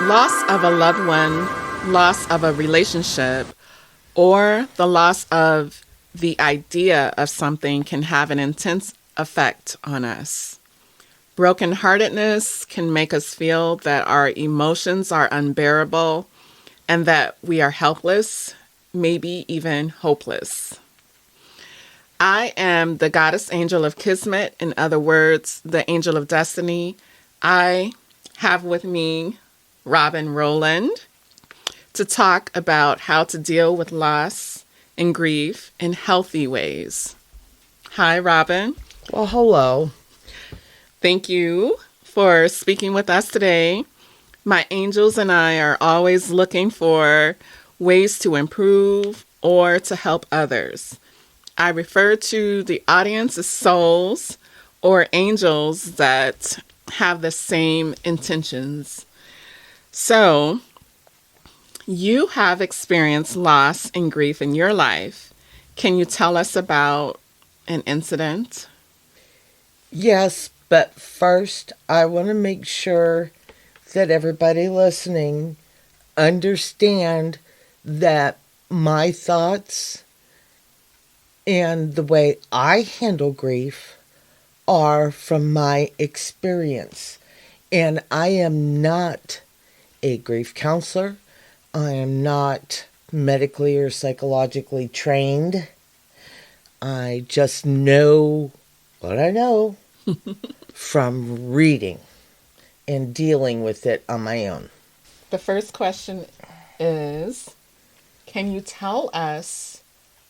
Loss of a loved one, loss of a relationship, or the loss of the idea of something can have an intense effect on us. Brokenheartedness can make us feel that our emotions are unbearable and that we are helpless, maybe even hopeless. I am the goddess angel of Kismet, in other words, the angel of destiny. I have with me Robin Rowland to talk about how to deal with loss and grief in healthy ways. Hi, Robin. Well, hello. Thank you for speaking with us today. My angels and I are always looking for ways to improve or to help others. I refer to the audience as souls or angels that have the same intentions. So, you have experienced loss and grief in your life. Can you tell us about an incident? Yes, but first I want to make sure that everybody listening understand that my thoughts and the way I handle grief are from my experience. And I am not a grief counselor. I am not medically or psychologically trained. I just know what I know from reading and dealing with it on my own. The first question is, can you tell us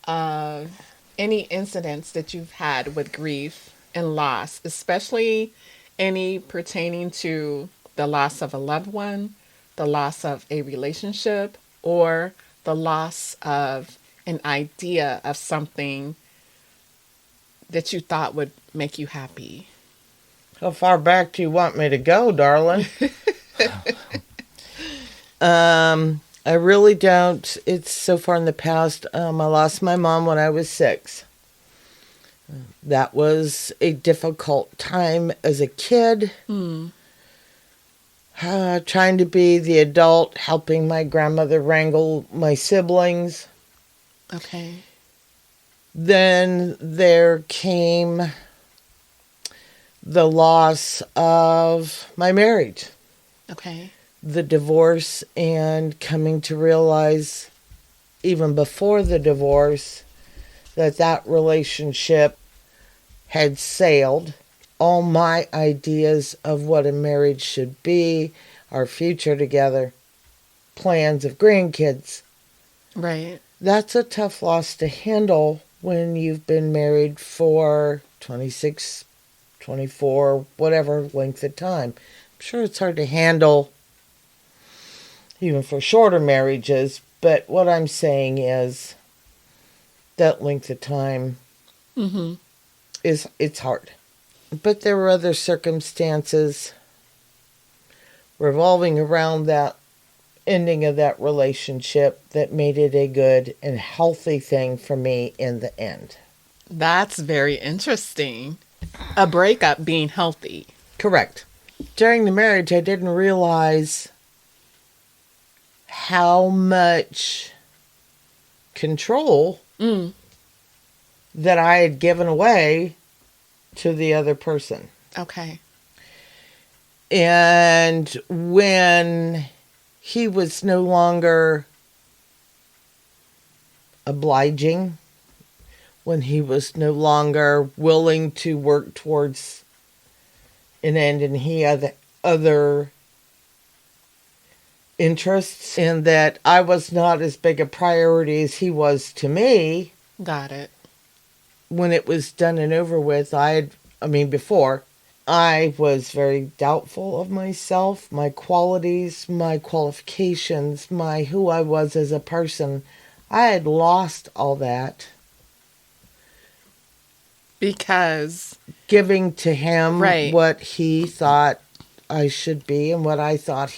of any incidents that you've had with grief and loss, especially any pertaining to the loss of a loved one, the loss of a relationship, or the loss of an idea of something that you thought would make you happy? How far back do you want me to go, darling? I really don't. It's so far in the past. I lost my mom when I was 6. That was a difficult time as a kid. Trying to be the adult, helping my grandmother wrangle my siblings. Okay. Then there came the loss of my marriage. Okay. The divorce, and coming to realize even before the divorce that relationship had sailed. All my ideas of what a marriage should be, our future together, plans of grandkids. Right. That's a tough loss to handle when you've been married for 26, 24, whatever length of time. I'm sure it's hard to handle even for shorter marriages, but what I'm saying is that length of time it's hard. But there were other circumstances revolving around that ending of that relationship that made it a good and healthy thing for me in the end. That's very interesting. A breakup being healthy. Correct. During the marriage, I didn't realize how much control that I had given away to the other person. Okay. And when he was no longer obliging, when he was no longer willing to work towards an end, and he had other interests, and that I was not as big a priority as he was to me. Got it. When it was done and over with, before, I was very doubtful of myself, my qualities, my qualifications, who I was as a person. I had lost all that. Because giving to him right. what he thought I should be and what I thought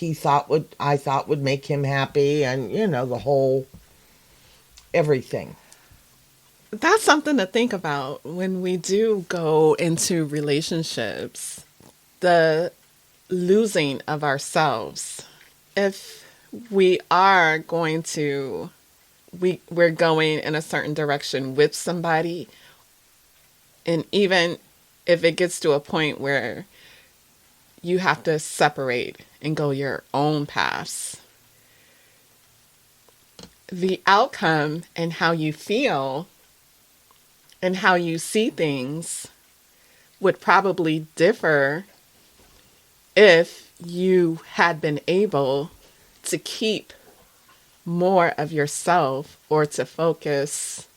I thought would make him happy, and the whole everything. that's something to think about when we do go into relationships. The losing of ourselves. If we are going to, we're going in a certain direction with somebody, and even if it gets to a point where you have to separate and go your own paths, the outcome and how you feel and how you see things would probably differ if you had been able to keep more of yourself or to focus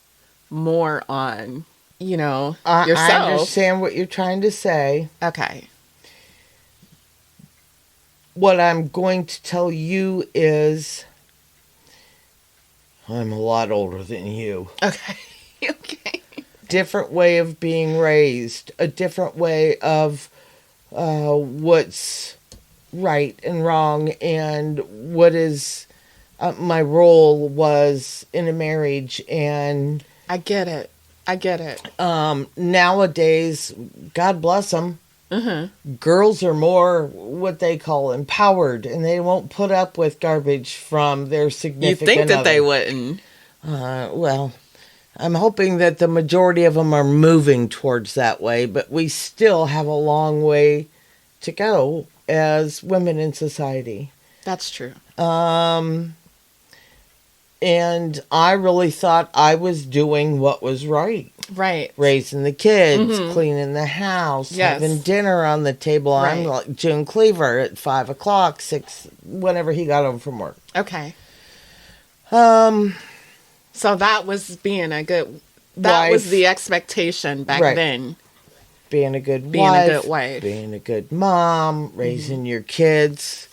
more on, I yourself. understand what you're trying to say. Okay. What I'm going to tell you is I'm a lot older than you. Okay. Okay. Different way of being raised, a different way of what's right and wrong, and what is my role was in a marriage. And I get it. nowadays, God bless them, girls are more what they call empowered, and they won't put up with garbage from their significant You think that other. they wouldn't? Well, I'm hoping that the majority of them are moving towards that way, but we still have a long way to go as women in society. That's true. And I really thought I was doing what was right. Right. Raising the kids, cleaning the house, Yes. having dinner on the table. Right. I'm like June Cleaver at 5 o'clock, 6, whenever he got home from work. Okay. Um, So that was being a good, that Wife. was the expectation back Right. then. being a good Being wife, a good wife. being a good mom, raising your kids,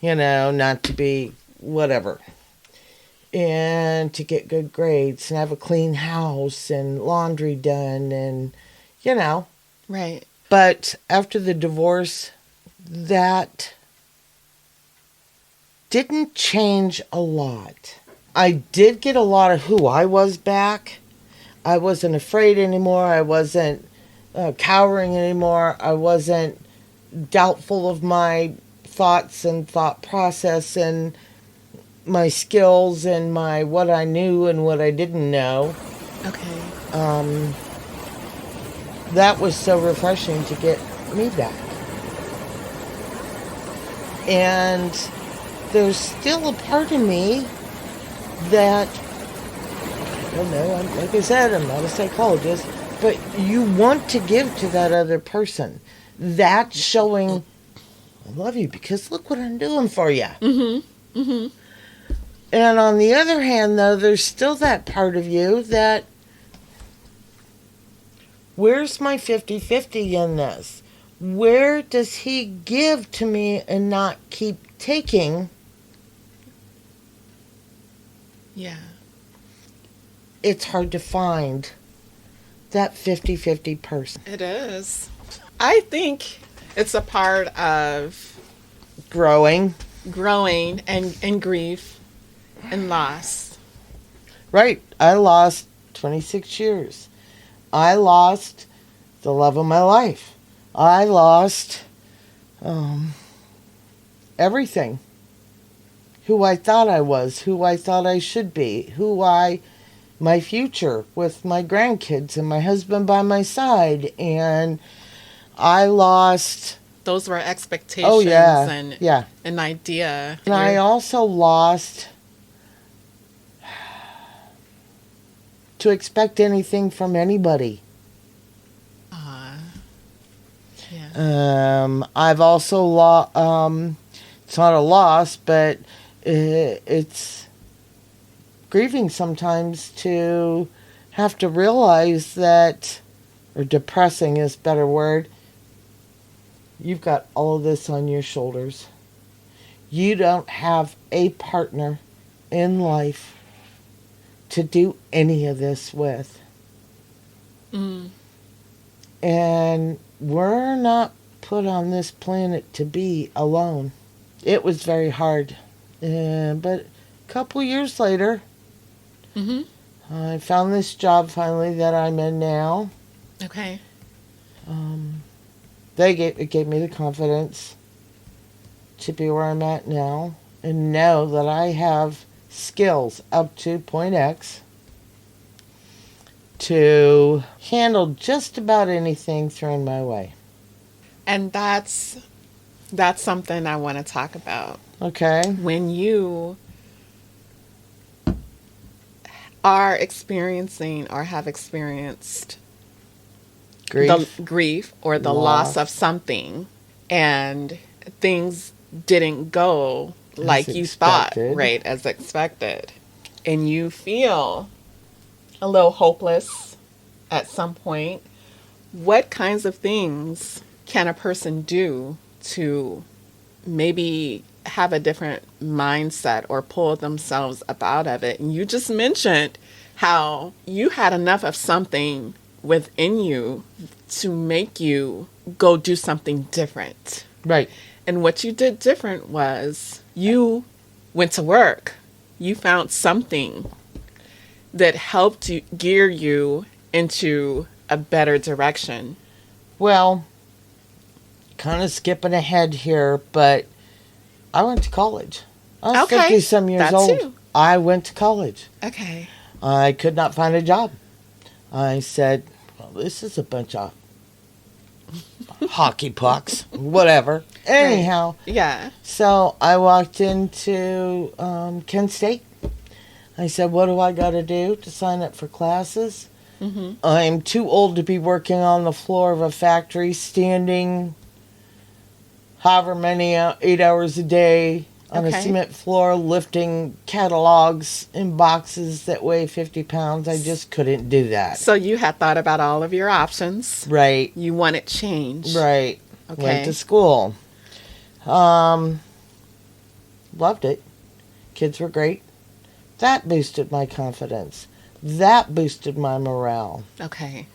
not to be whatever. And to get good grades and have a clean house and laundry done and, Right. But after the divorce, that didn't change a lot. I did get a lot of who I was back. I wasn't afraid anymore. I wasn't cowering anymore. I wasn't doubtful of my thoughts and thought process and my skills and my what I knew and what I didn't know. Okay. That was so refreshing to get me back. And there's still a part of me that, I don't know, like I said, I'm not a psychologist, but you want to give to that other person. That's showing, I love you because look what I'm doing for you. Mm-hmm. Mm-hmm. And on the other hand, though, there's still that part of you that, where's my 50-50 in this? Where does he give to me and not keep taking? Yeah. It's hard to find that 50-50 person. It is. I think it's a part of Growing. and grief and loss. Right. I lost 26 years. I lost the love of my life. I lost everything. Who I thought I was, who I thought I should be, my future with my grandkids and my husband by my side. And I lost... Those were expectations Oh, yeah. and Yeah. an idea. And I also lost to expect anything from anybody. Yeah. I've also lost, it's not a loss, but it's grieving sometimes to have to realize that, or depressing is a better word, you've got all of this on your shoulders. You don't have a partner in life to do any of this with. Mm. And we're not put on this planet to be alone. It was very hard. But a couple years later, Mm-hmm. I found this job finally that I'm in now. Okay. It gave me the confidence to be where I'm at now and know that I have skills up to point X to handle just about anything thrown my way. And that's something I want to talk about. Okay. When you are experiencing or have experienced Grief. the grief or the loss of something, and things didn't go like you thought, right, as expected, and you feel a little hopeless at some point, what kinds of things can a person do to maybe have a different mindset or pull themselves up out of it? And you just mentioned how you had enough of something within you to make you go do something different. Right. And what you did different was you went to work. You found something that helped you gear you into a better direction. Well, kind of skipping ahead here, but I went to college. I was 50-some years old. Too. I went to college. Okay. I could not find a job. I said, well, this is a bunch of hockey pucks, whatever. Anyhow. Right. Yeah. So I walked into Kent State. I said, what do I got to do to sign up for classes? Mm-hmm. I'm too old to be working on the floor of a factory, standing however many 8 hours a day on a cement floor, lifting catalogs in boxes that weigh 50 pounds. I just couldn't do that. So you had thought about all of your options. Right. You wanted change. Right. Okay. Went to school. Loved it. Kids were great. That boosted my confidence. That boosted my morale. Okay.